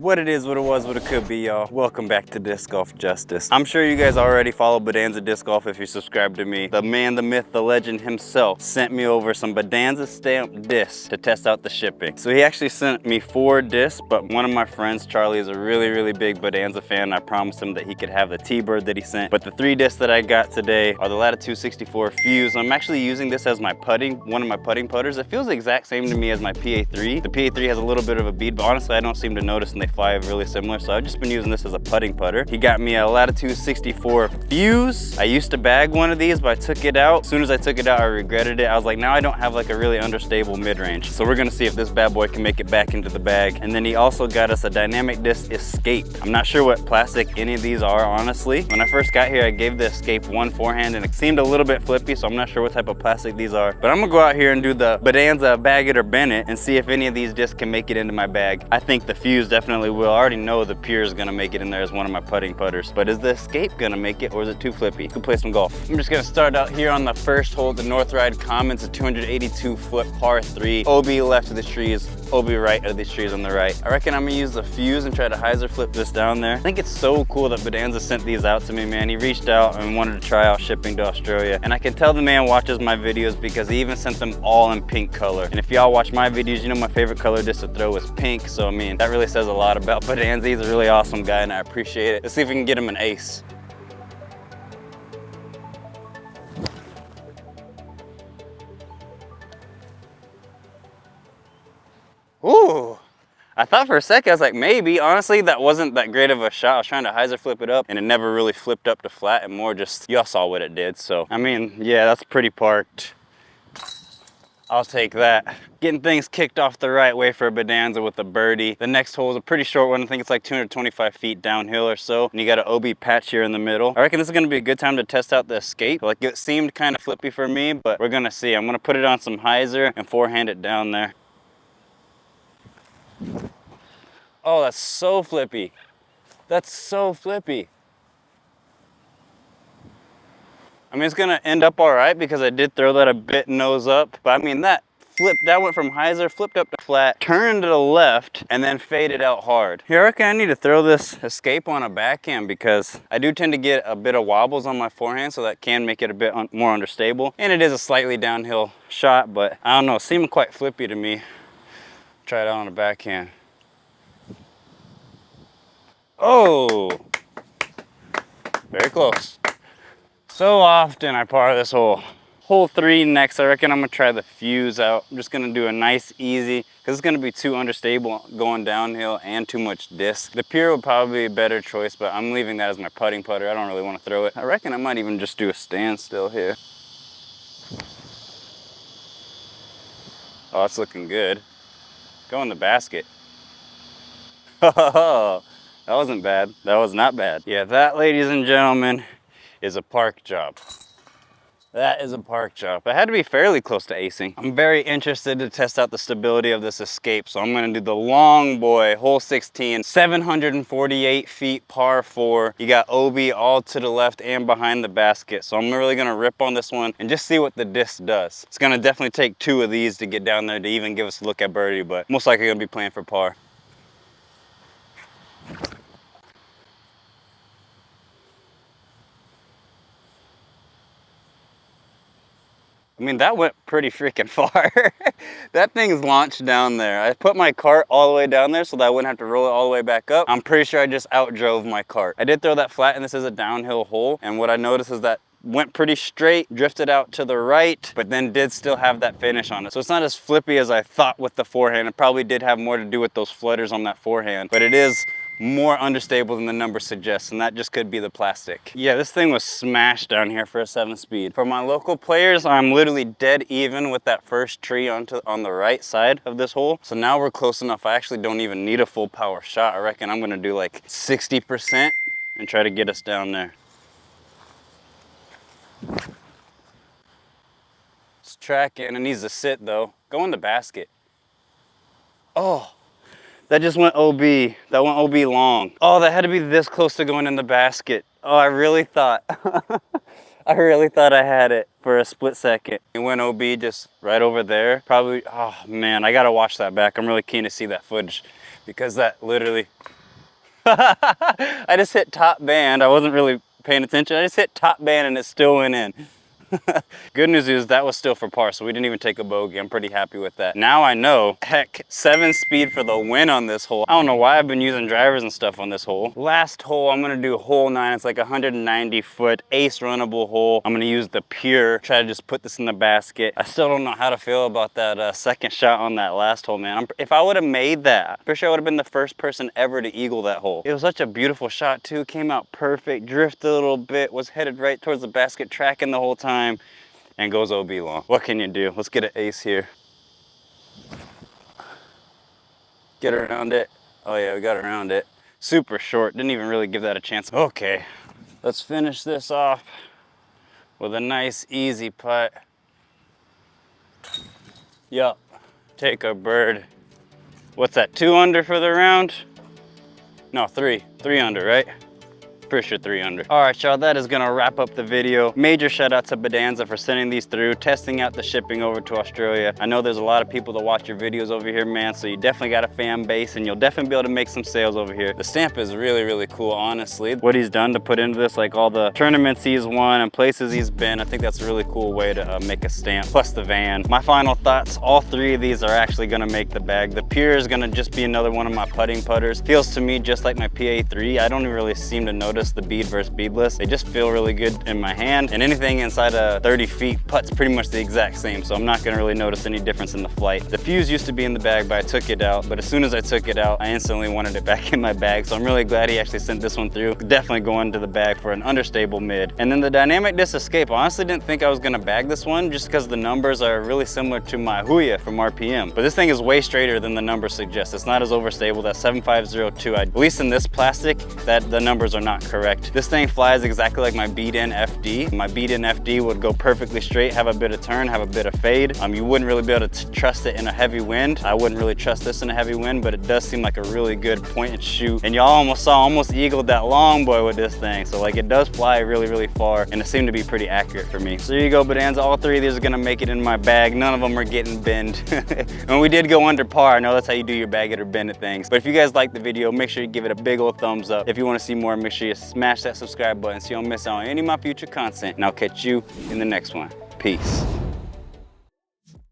What it is, what it was, what it could be, y'all. Welcome back to Disc Golf Justice. I'm sure you guys already follow Bodanza Disc Golf if you subscribe to me. The man, the myth, the legend himself sent me over some Bondanza Stamp discs to test out the shipping. So he actually sent me 4 discs, but one of my friends, Charlie, is a really big Bodanza fan. I promised him that he could have the T-Bird that he sent. But the 3 discs that I got today are the Latitude 64 Fuse. I'm actually using this as my one of my putting putters. It feels the exact same to me as my PA3. The PA3 has a little bit of a bead, but honestly, I don't seem to notice, and they fly really similar, so I've just been using this as a putting putter. He got me a Latitude 64 Fuse. I used to bag one of these, but I took it out. As soon as I took it out, I regretted it. I was like, now I don't have like a really understable mid-range. So we're gonna see if this bad boy can make it back into the bag. And then he also got us a Dynamic Disc Escape. I'm not sure what plastic any of these are, honestly. When I first got here, I gave the Escape one forehand and it seemed a little bit flippy, so I'm not sure what type of plastic these are. But I'm gonna go out here and do the Bodanza Bag It or Bend It and see if any of these discs can make it into my bag. I think the Fuse definitely will. I already know the Pure is gonna make it in there as one of my putting putters, but is the Escape gonna make it, or is it too flippy? Could play some golf. I'm just gonna start out here on the first hole at the North Ride Commons, a 282-foot par 3. OB left of the trees, OB right of these trees on the right. I reckon I'm gonna use the Fuse and try to hyzer flip this down there. I think it's so cool that Bodanza sent these out to me, man. He reached out and wanted to try out shipping to Australia, and I can tell the man watches my videos because he even sent them all in pink color. And if y'all watch my videos, you know my favorite color disc to throw is pink, so I mean, that really says a lot about Bodanza. He's a really awesome guy and I appreciate it. Let's see if we can get him an ace. Ooh, I thought for a second, I was like, maybe. Honestly, that wasn't that great of a shot. I was trying to hyzer flip it up and it never really flipped up to flat and more just, y'all saw what it did. So, I mean, yeah, that's pretty parked. I'll take that. Getting things kicked off the right way for a Bodanza with a birdie. The next hole is a pretty short one. I think it's like 225 feet downhill or so. And you got an OB patch here in the middle. I reckon this is gonna be a good time to test out the Escape. Like, it seemed kind of flippy for me, but we're gonna see. I'm gonna put it on some hyzer and forehand it down there. Oh, that's so flippy. That's so flippy. I mean, it's gonna end up all right because I did throw that a bit nose up, but I mean, that went from hyzer, flipped up to flat, turned to the left, and then faded out hard. Here, I reckon I need to throw this Escape on a backhand because I do tend to get a bit of wobbles on my forehand, so that can make it a bit more understable. And it is a slightly downhill shot, but I don't know, it seemed quite flippy to me. Try it out on a backhand. Oh, very close. So often I par this hole. Hole 3 next, I reckon I'm gonna try the Fuse out. I'm just gonna do a nice, easy, because it's gonna be too understable going downhill and too much disc. The Pure would probably be a better choice, but I'm leaving that as my putting putter. I don't really want to throw it. I reckon I might even just do a standstill here. Oh, that's looking good. Go in the basket. Oh, that wasn't bad. That was not bad. Yeah, that, ladies and gentlemen, is a park job. That is a park job. It had to be fairly close to acing. I'm very interested to test out the stability of this Escape, so I'm gonna do the long boy, hole 16, 748 feet, par 4. You got OB all to the left and behind the basket, so I'm really gonna rip on this one and just see what the disc does. It's gonna definitely take 2 of these to get down there to even give us a look at birdie, but most likely gonna be playing for par. I mean, that went pretty freaking far. That thing's launched down there. I put my cart all the way down there so that I wouldn't have to roll it all the way back up. I'm pretty sure I just outdrove my cart. I did throw that flat, and this is a downhill hole. And what I noticed is that went pretty straight, drifted out to the right, but then did still have that finish on it. So it's not as flippy as I thought with the forehand. It probably did have more to do with those flutters on that forehand, but it is more unstable than the number suggests, and that just could be the plastic. Yeah, this thing was smashed down here for a 7-speed. For my local players, I'm literally dead even with that first tree on the right side of this hole. So now we're close enough. I actually don't even need a full power shot. I reckon I'm gonna do like 60% and try to get us down there. It's tracking. It needs to sit though. Go in the basket. Oh. That just went OB. That went OB long. Oh, that had to be this close to going in the basket. Oh, I really thought, I really thought I had it for a split second. It went OB just right over there. Probably, oh man, I gotta watch that back. I'm really keen to see that footage because that literally, I just hit top band. I wasn't really paying attention. I just hit top band and it still went in. Good news is that was still for par, so we didn't even take a bogey. I'm pretty happy with that. Now I know, heck, 7 speed for the win on this hole. I don't know why I've been using drivers and stuff on this hole. Last hole, I'm gonna do hole 9. It's like a 190-foot ace runnable hole. I'm gonna use the pure, try to just put this in the basket. I still don't know how to feel about that second shot on that last hole, man. If I would have made that, I'm pretty sure I would have been the first person ever to eagle that hole. It was such a beautiful shot too. Came out perfect, drifted a little bit, was headed right towards the basket, tracking the whole time. And goes OB long. What can you do? Let's get an ace here. Get around it. Oh yeah, we got around it. Super short, didn't even really give that a chance. Okay, let's finish this off with a nice easy putt. Yup, take a bird. What's that, 2 under for the round? No, 3 under, right? Pretty sure 3 under. All right, y'all, that is gonna wrap up the video. Major shout out to Bodanza for sending these through, testing out the shipping over to Australia. I know there's a lot of people that watch your videos over here, man, so you definitely got a fan base and you'll definitely be able to make some sales over here. The stamp is really, really cool, honestly. What he's done to put into this, like all the tournaments he's won and places he's been, I think that's a really cool way to make a stamp, plus the van. My final thoughts, all 3 of these are actually gonna make the bag. The pure is gonna just be another one of my putting putters. Feels to me just like my PA3. I don't really seem to notice the bead versus beadless. They just feel really good in my hand, and anything inside of 30 feet putt's pretty much the exact same, so I'm not gonna really notice any difference in the flight. The fuse used to be in the bag, but I took it out, but as soon as I took it out, I instantly wanted it back in my bag, so I'm really glad he actually sent this one through. Definitely going to the bag for an understable mid. And then the dynamic disc escape, I honestly didn't think I was gonna bag this one just because the numbers are really similar to my Huya from RPM, but this thing is way straighter than the numbers suggest. It's not as overstable. That 7502, at least in this plastic, that the numbers are not correct. This thing flies exactly like my beat-in FD. My beat-in FD would go perfectly straight, have a bit of turn, have a bit of fade. You wouldn't really be able to trust it in a heavy wind. I wouldn't really trust this in a heavy wind, but it does seem like a really good point and shoot. And y'all almost eagled that long boy with this thing. So like it does fly really, really far, and it seemed to be pretty accurate for me. So there you go, Bodanza. All 3 of these are gonna make it in my bag. None of them are getting bend. And we did go under par. I know that's how you do your bag it or bend it things. But if you guys like the video, make sure you give it a big old thumbs up. If you wanna see more, make sure you smash that subscribe button so you don't miss out on any of my future content, and I'll catch you in the next one. Peace.